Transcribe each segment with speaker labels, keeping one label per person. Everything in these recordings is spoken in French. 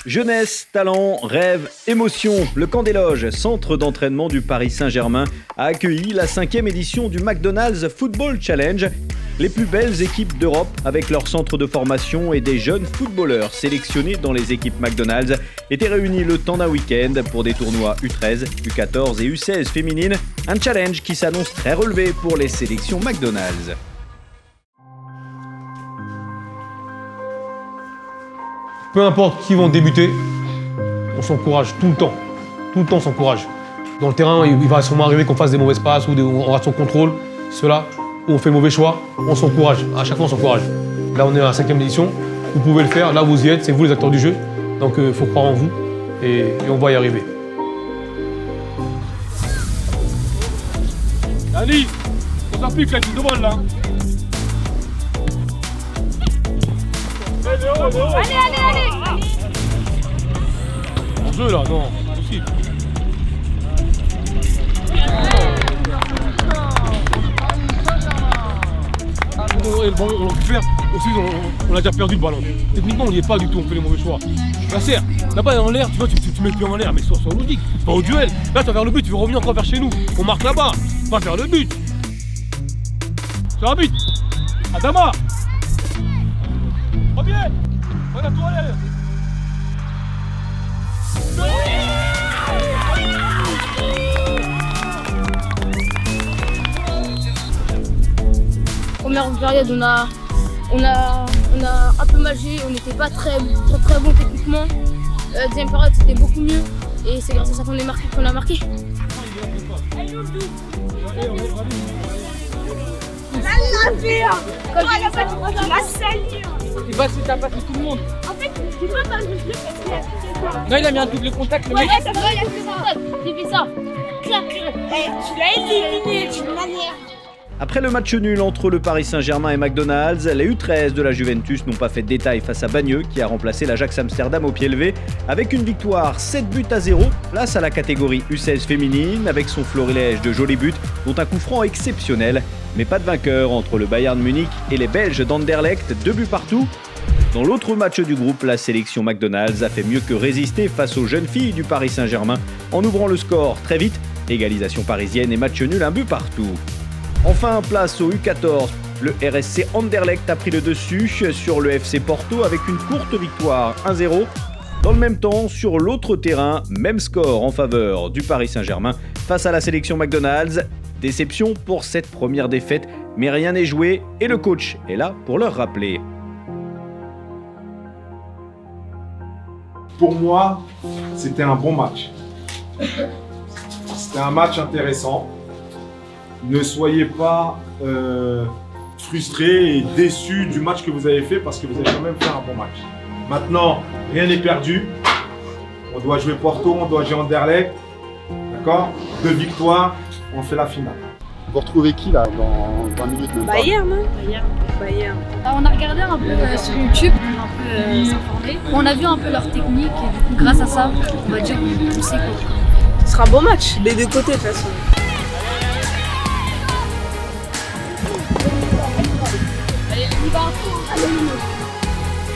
Speaker 1: Jeunesse, talent, rêve, émotion, le Camp des Loges, centre d'entraînement du Paris Saint-Germain, a accueilli la 5e édition du McDonald's Football Challenge. Les plus belles équipes d'Europe avec leur centre de formation et des jeunes footballeurs sélectionnés dans les équipes McDonald's étaient réunis le temps d'un week-end pour des tournois U13, U14 et U16 féminines. Un challenge qui s'annonce très relevé pour les sélections McDonald's.
Speaker 2: Peu importe qui vont débuter, on s'encourage tout le temps. Tout le temps on s'encourage. Dans le terrain, il va sûrement arriver qu'on fasse des mauvaises passes ou on rate son contrôle. Cela, où on fait le mauvais choix, on s'encourage. À chaque fois, on s'encourage. Là, on est à la 5e édition. Vous pouvez le faire. Là, vous y êtes. C'est vous les acteurs du jeu. Donc, il faut croire en vous et on va y arriver.
Speaker 3: Ali, on s'applique là, tu demandes là.
Speaker 4: Allez.
Speaker 2: En jeu, là, non, c'est possible. On récupère, aussi on a déjà perdu le ballon. Techniquement on n'y est pas du tout, on fait les mauvais choix. La serre, là-bas en l'air, tu vois, tu mets le pied en l'air, mais sois logique, pas au duel. Là tu vas vers le but, tu veux revenir encore vers chez nous. On marque là-bas, pas vers le but. Sur un but. Adama. Reviens. Voilà toi allez.
Speaker 4: Première période, on a un peu magé, on n'était pas très bon techniquement. Deuxième période, c'était beaucoup mieux et c'est grâce à ça qu'on a marqué.
Speaker 5: Il va s'il t'a passé tout le monde.
Speaker 4: En fait, tu peux pas le jeu parce
Speaker 5: Non, il a mis un double contact, le mec.
Speaker 4: il a fait ça. Clac.
Speaker 6: Tu l'as éliminé d'une manière.
Speaker 1: Après le match nul entre le Paris Saint-Germain et McDonald's, les U13 de la Juventus n'ont pas fait de détail face à Bagneux qui a remplacé l'Ajax Amsterdam au pied levé avec une victoire 7-0, place à la catégorie U16 féminine avec son florilège de jolis buts dont un coup franc exceptionnel, mais pas de vainqueur entre le Bayern Munich et les Belges d'Anderlecht, 2 buts partout. Dans l'autre match du groupe, la sélection McDonald's a fait mieux que résister face aux jeunes filles du Paris Saint-Germain en ouvrant le score très vite, égalisation parisienne et match nul 1 but partout. Enfin, place au U14, le RSC Anderlecht a pris le dessus sur le FC Porto avec une courte victoire 1-0. Dans le même temps, sur l'autre terrain, même score en faveur du Paris Saint-Germain face à la sélection McDonald's. Déception pour cette première défaite, mais rien n'est joué et le coach est là pour leur rappeler.
Speaker 7: Pour moi, c'était un bon match. C'était un match intéressant. Ne soyez pas frustrés et déçus du match que vous avez fait parce que vous avez quand même fait un bon match. Maintenant, rien n'est perdu. On doit jouer Porto, on doit jouer Anderlecht. D'accord ? 2 victoires, on fait la finale.
Speaker 8: Vous retrouvez qui là dans 20 minutes même pas?
Speaker 6: Bayern, hein. Bayern.
Speaker 4: On a regardé un peu sur YouTube, un peu s'informer. On a vu un peu leur technique et du coup grâce à ça, on va dire qu'on sait quoi.
Speaker 6: Ce sera un beau match, des deux côtés de toute façon.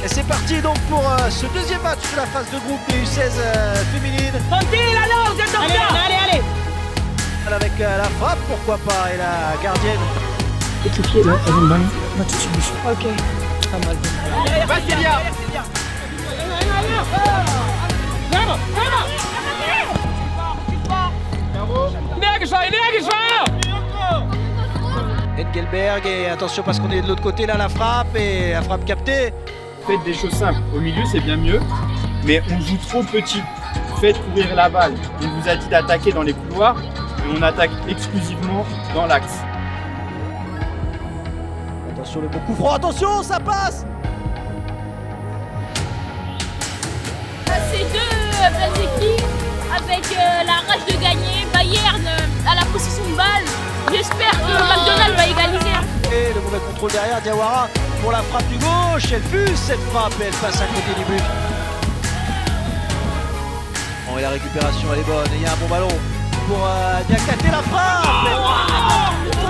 Speaker 9: Et c'est parti donc pour ce deuxième match de la phase de groupe des U16 féminines.
Speaker 6: Tranquille, alors, vous êtes en retard. Allez.
Speaker 9: Avec la frappe, pourquoi pas, et la gardienne.
Speaker 6: Équipier là, avant le ballon, va tout de suite bouger. Ok. Pas mal.
Speaker 9: Vas-y, bien. Engelberg, et attention parce qu'on est de l'autre côté là, la frappe captée.
Speaker 3: Faites des choses simples. Au milieu, c'est bien mieux. Mais on joue trop petit. Faites courir la balle. On vous a dit d'attaquer dans les couloirs, mais on attaque exclusivement dans l'axe.
Speaker 9: Attention le bon coup franc, attention, ça passe.
Speaker 4: Ces deux belles équipes avec la rage de gagner, Bayern à la possession de balle. J'espère que McDonald's va égaliser.
Speaker 9: Et le mauvais contrôle derrière, Diawara pour la frappe du gauche. Elle fuse cette frappe et elle passe à côté du but. Bon, et la récupération elle est bonne. Et il y a un bon ballon pour Diakate, la frappe.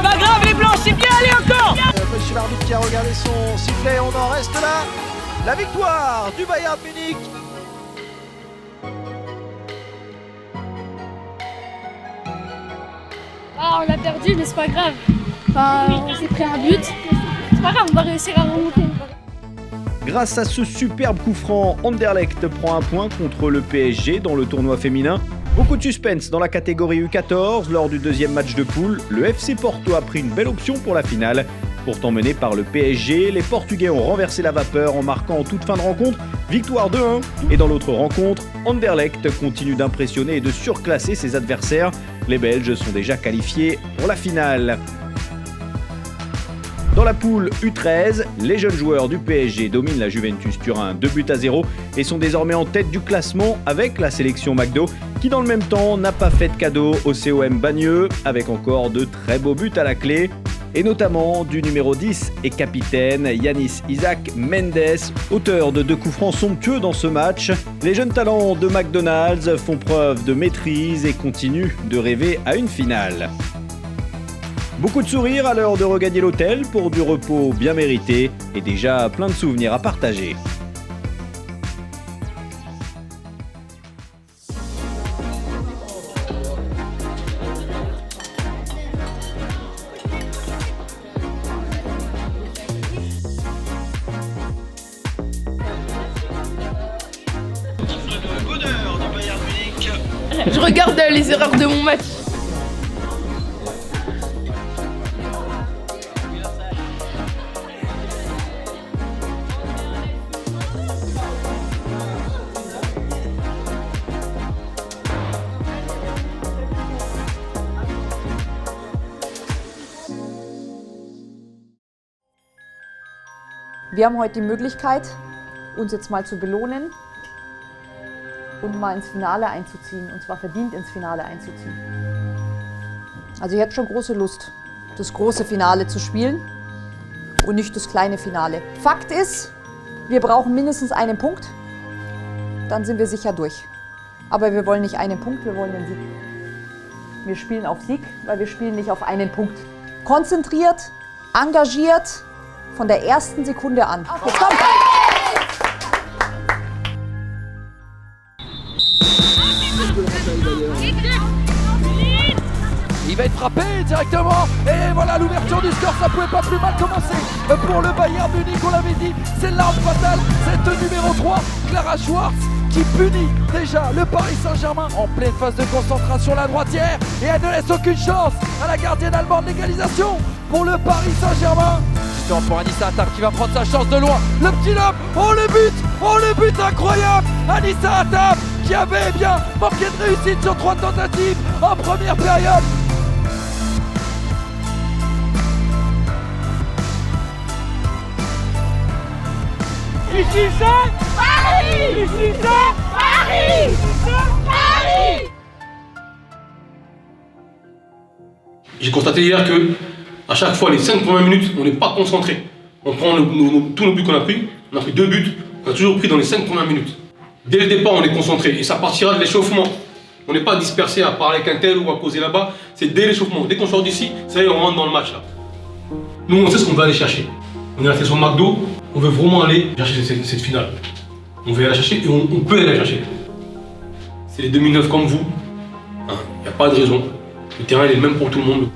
Speaker 6: Pas grave les blancs, c'est bien, allez encore.
Speaker 9: Monsieur l'arbitre qui a regardé son sifflet, on en reste là. La victoire du Bayern Munich
Speaker 4: on a perdu, mais c'est pas grave. Enfin, on s'est pris un but. C'est pas grave, on va réussir à remonter.
Speaker 1: Grâce à ce superbe coup franc, Anderlecht prend un point contre le PSG dans le tournoi féminin. Beaucoup de suspense dans la catégorie U14. Lors du deuxième match de poule, le FC Porto a pris une belle option pour la finale. Pourtant mené par le PSG, les Portugais ont renversé la vapeur en marquant en toute fin de rencontre, victoire 2-1. Et dans l'autre rencontre, Anderlecht continue d'impressionner et de surclasser ses adversaires. Les Belges sont déjà qualifiés pour la finale. Dans la poule U13, les jeunes joueurs du PSG dominent la Juventus Turin 2-0 et sont désormais en tête du classement avec la sélection McDo qui dans le même temps n'a pas fait de cadeau au COM Bagneux avec encore de très beaux buts à la clé et notamment du numéro 10 et capitaine Yanis Isaac Mendes, auteur de 2 coups francs somptueux dans ce match. Les jeunes talents de McDonald's font preuve de maîtrise et continuent de rêver à une finale. Beaucoup de sourires à l'heure de regagner l'hôtel pour du repos bien mérité et déjà plein de souvenirs à partager.
Speaker 5: Je regarde les erreurs de mon match.
Speaker 6: Wir haben heute die Möglichkeit, uns jetzt mal zu belohnen und mal ins Finale einzuziehen, und zwar verdient ins Finale einzuziehen. Also ich hätte schon große Lust, das große Finale zu spielen und nicht das kleine Finale. Fakt ist, wir brauchen mindestens einen Punkt, dann sind wir sicher durch. Aber wir wollen nicht einen Punkt, wir wollen den Sieg. Wir spielen auf Sieg, weil wir spielen nicht auf einen Punkt. Konzentriert, engagiert, von der ersten Sekunde an. Jetzt kommt!
Speaker 9: Il va être frappé directement et voilà l'ouverture du score, ça pouvait pas plus mal commencer pour le Bayern Munich, on l'avait dit, c'est l'arme fatale, cette numéro 3, Clara Schwarz qui punit déjà le Paris Saint-Germain en pleine phase de concentration, la droitière, et elle ne laisse aucune chance à la gardienne allemande, l'égalisation pour le Paris Saint-Germain. Justement pour Anissa Attab qui va prendre sa chance de loin, le petit lob, oh le but incroyable, Anissa Attab qui avait bien manqué de réussite sur 3 tentatives en première période.
Speaker 5: Ici c'est Paris! Ici c'est Paris! Ici c'est Paris!
Speaker 2: J'ai constaté hier que à chaque fois, les 5 premières minutes, on n'est pas concentré. On prend tous nos buts qu'on a pris, on a pris 2 buts, on a toujours pris dans les 5 premières minutes. Dès le départ, on est concentré et ça partira de l'échauffement. On n'est pas dispersé à parler avec un tel ou à causer là-bas, c'est dès l'échauffement. Dès qu'on sort d'ici, ça y est, on rentre dans le match là. Nous, on sait ce qu'on va aller chercher. On est resté sur McDo, on veut vraiment aller chercher cette finale. On veut aller la chercher et on peut aller la chercher. C'est les 2009 comme vous, il n'y a pas de raison. Le terrain il est le même pour tout le monde.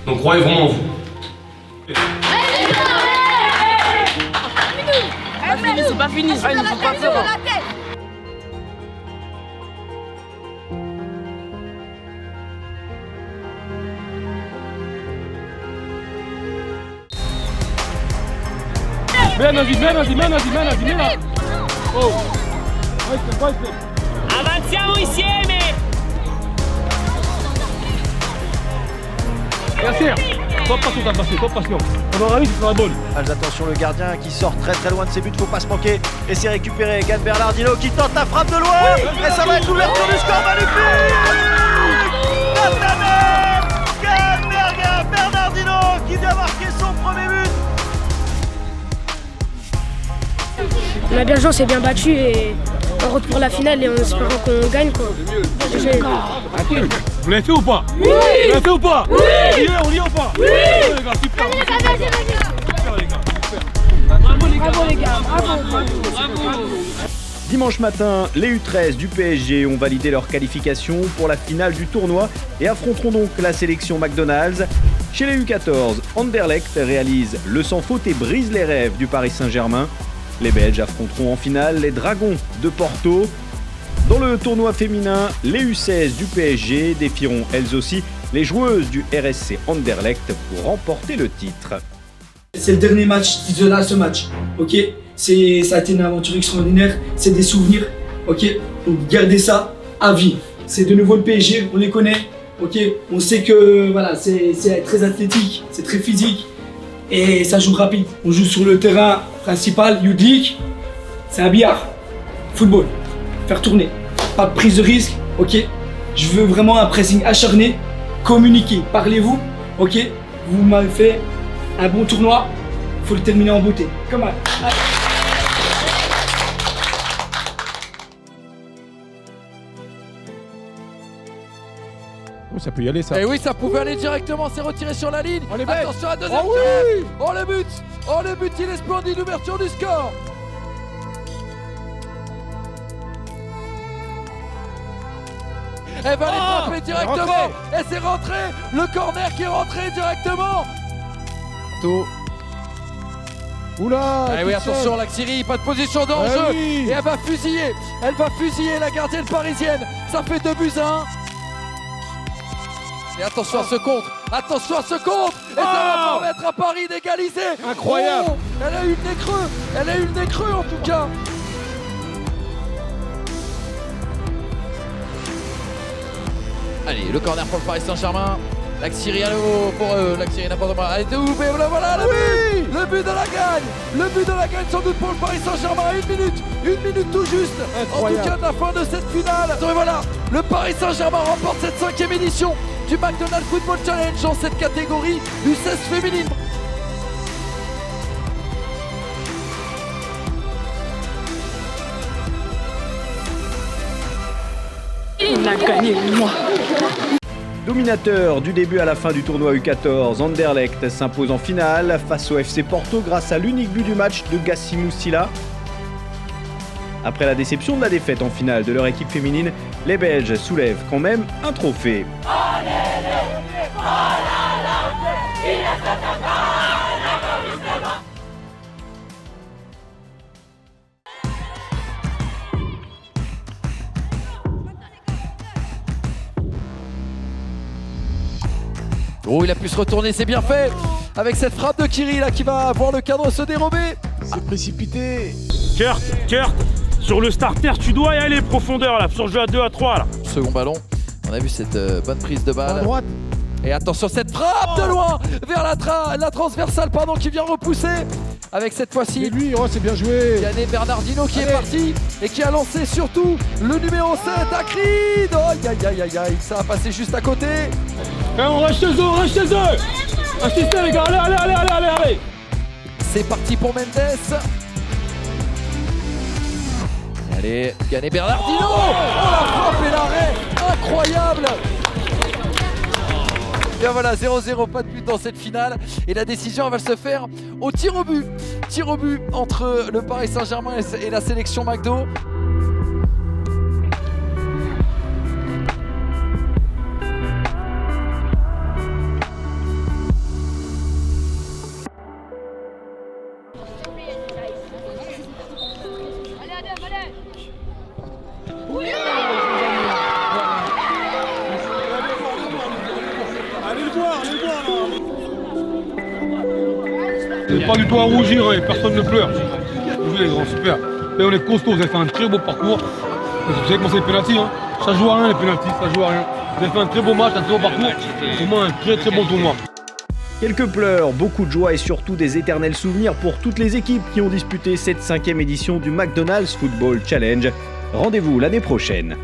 Speaker 2: Donc croyez vraiment en vous.
Speaker 5: C'est pas fini, il ne faut pas peur.
Speaker 2: Oh.
Speaker 5: Avanziamo insieme!
Speaker 2: Pas patient. On aura mis, c'est la bonne.
Speaker 9: Attention, le gardien qui sort très loin de ses buts, faut pas se manquer. Et c'est récupéré, Gan Bernardino qui tente la frappe de loin. Et ça va être l'ouverture du score magnifique. Gan Bernardino qui vient marquer son premier but.
Speaker 4: On a bien joué, on s'est bien battu et on rentre pour la finale et en espérant qu'on gagne quoi.
Speaker 2: Vous l'avez fait ou pas? Oui! Vous l'avez fait ou pas? Oui! On y est ou pas? Oui! Les gars, super! Super les gars, super!
Speaker 5: Bravo les gars! Bravo!
Speaker 1: Dimanche matin, les U13 du PSG ont validé leur qualification pour la finale du tournoi et affronteront donc la sélection McDonald's. Chez les U14, Anderlecht réalise le sans faute et brise les rêves du Paris Saint-Germain. Les Belges affronteront en finale les Dragons de Porto. Dans le tournoi féminin, les U16 du PSG défieront elles aussi les joueuses du RSC Anderlecht pour remporter le titre.
Speaker 10: C'est le dernier match d'Isola, ce match, ok. Ça a été une aventure extraordinaire, c'est des souvenirs, ok. Donc gardez ça à vie. C'est de nouveau le PSG, on les connaît, ok. On sait que voilà, c'est très athlétique, c'est très physique et ça joue rapide. On joue sur le terrain principal, Youth League, c'est un billard, football, faire tourner, pas de prise de risque, ok. Je veux vraiment un pressing acharné, communiquer, parlez-vous, ok. Vous m'avez fait un bon tournoi, il faut le terminer en beauté. Come on.
Speaker 2: Oh, ça peut y aller ça.
Speaker 9: Et oui, ça pouvait aller directement, c'est retiré sur la ligne.
Speaker 2: On les met.
Speaker 9: Attention à la deuxième.
Speaker 2: Oh oui.
Speaker 9: Oh le but. Oh le but, il est splendide, ouverture du score. Elle va les frapper directement. Et c'est rentré. Le corner qui est rentré directement. Tout.
Speaker 2: Oula.
Speaker 9: Ah oui, attention, la Syrie, pas de position d'enjeu.
Speaker 2: Oui.
Speaker 9: Et elle va fusiller la gardienne parisienne. Ça fait 2-1. Et attention à ce contre. Attention à ce contre. Et ça va permettre à Paris d'égaliser.
Speaker 2: Incroyable.
Speaker 9: Oh, elle a eu le nez creux. Elle a eu le nez creux en tout cas. Allez, le corner pour le Paris Saint-Germain. L'Axiri à nouveau pour eux. L'Axiri n'a pas de bras. Elle était ouverte. Voilà le but. Le but de la gagne. Le but de la gagne sans doute pour le Paris Saint-Germain. Une minute tout juste.
Speaker 2: Incroyable.
Speaker 9: En tout cas de la fin de cette finale. Et voilà, le Paris Saint-Germain remporte cette 5e édition du McDonald's Football Challenge en cette catégorie U16 féminine.
Speaker 5: Il a gagné, moi.
Speaker 1: Dominateur du début à la fin du tournoi U14, Anderlecht s'impose en finale face au FC Porto grâce à l'unique but du match de Gassimou Silla. Après la déception de la défaite en finale de leur équipe féminine, les Belges soulèvent quand même un trophée.
Speaker 9: Oh, il a pu se retourner, c'est bien fait. Avec cette frappe de Kiri là qui va voir le cadre se dérober.
Speaker 2: C'est précipité.
Speaker 11: Kurt, sur le starter, tu dois y aller profondeur là, sur le jeu à 2 à 3 là.
Speaker 9: Second ballon, on a vu cette bonne prise de balle.
Speaker 2: À droite.
Speaker 9: Et attention cette frappe de loin vers la transversale qui vient repousser. Avec cette fois-ci,
Speaker 2: Et lui, oh, c'est bien joué.
Speaker 9: Yanné Bernardino qui est parti et qui a lancé surtout le numéro 7 à Creed. Oh, aïe, ça a passé juste à côté.
Speaker 11: Et on reste chez eux, Assistez les gars, allez.
Speaker 9: C'est parti pour Mendes. Allez, Yanné Bernardino. Oh, la frappe et l'arrêt, incroyable. Bien voilà, 0-0, pas de but dans cette finale. Et la décision, elle va se faire au tir au but. Tir au but entre le Paris Saint-Germain et la sélection McDo.
Speaker 2: C'est pas du tout à rougir, hein, personne ne pleure. Vous les grands, super. Et on est costaud, vous avez fait un très beau parcours. Vous savez comment c'est les pénaltys, hein. Ça joue à rien les pénaltys, ça joue à rien. Vous avez fait un très beau match, un très beau parcours. Vraiment un très bon tournoi.
Speaker 1: Quelques pleurs, beaucoup de joie et surtout des éternels souvenirs pour toutes les équipes qui ont disputé cette 5e édition du McDonald's Football Challenge. Rendez-vous l'année prochaine.